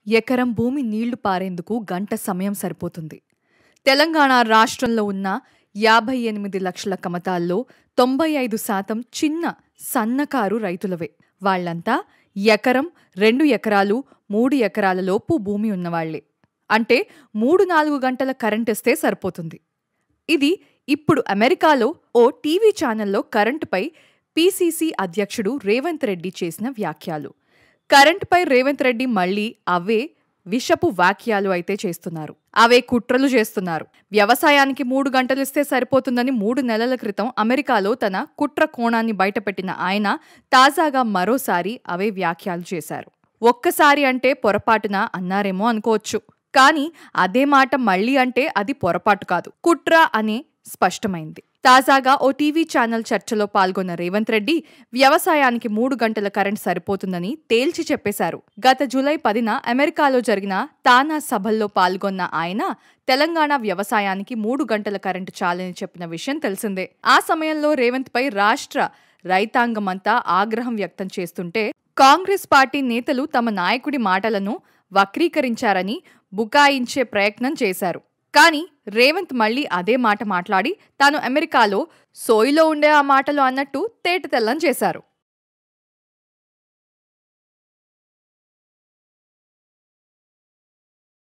ఎకరం భూమి నీళ్లు పారేందుకు గంట సమయం సరిపోతుంది. తెలంగాణ రాష్ట్రంలో ఉన్న 58 లక్షల కమతాల్లో 95% చిన్న, సన్నకారు రైతులవే. వాళ్లంతా ఎకరం, 2 ఎకరాలు, 3 ఎకరాల లోపు భూమి ఉన్నవాళ్లే. అంటే 3-4 గంటల కరెంటిస్తే సరిపోతుంది. ఇది ఇప్పుడు అమెరికాలో ఓ టీవీ ఛానల్లో కరెంటుపై పీసీసీ అధ్యక్షుడు రేవంత్ రెడ్డి చేసిన వ్యాఖ్యలు. కరెంటుపై రేవంత్ రెడ్డి మళ్లీ అవే విషపు వ్యాఖ్యలు అయితే చేస్తున్నారు. అవే కుట్రలు చేస్తున్నారు. వ్యవసాయానికి 3 గంటలిస్తే సరిపోతుందని 3 నెలల క్రితం అమెరికాలో తన కుట్ర కోణాన్ని బయటపెట్టిన ఆయన తాజాగా మరోసారి అవే వ్యాఖ్యలు చేశారు. ఒక్కసారి అంటే పొరపాటున అన్నారేమో అనుకోవచ్చు. కానీ అదే మాట మళ్లీ అంటే అది పొరపాటు కాదు, కుట్ర అనే స్పష్టమైంది. తాజాగా ఓ టీవీ ఛానల్ చర్చలో పాల్గొన్న రేవంత్ రెడ్డి వ్యవసాయానికి 3 గంటల కరెంట్ సరిపోతుందని తేల్చి చెప్పేశారు. గత జూలై 10న అమెరికాలో జరిగిన తానా సభల్లో పాల్గొన్న ఆయన తెలంగాణ వ్యవసాయానికి 3 గంటల కరెంటు చాలని చెప్పిన విషయం తెలిసిందే. ఆ సమయంలో రేవంత్ పై రాష్ట్ర రైతాంగమంతా ఆగ్రహం వ్యక్తం చేస్తుంటే కాంగ్రెస్ పార్టీ నేతలు తమ నాయకుడి మాటలను వక్రీకరించారని బుకాయించే ప్రయత్నం చేశారు. కానీ రేవంత్ మళ్లీ అదే మాట మాట్లాడి తాను అమెరికాలో సోయిలో ఉండే ఆ మాటలు అన్నట్టు తేటతెల్లం చేశారు.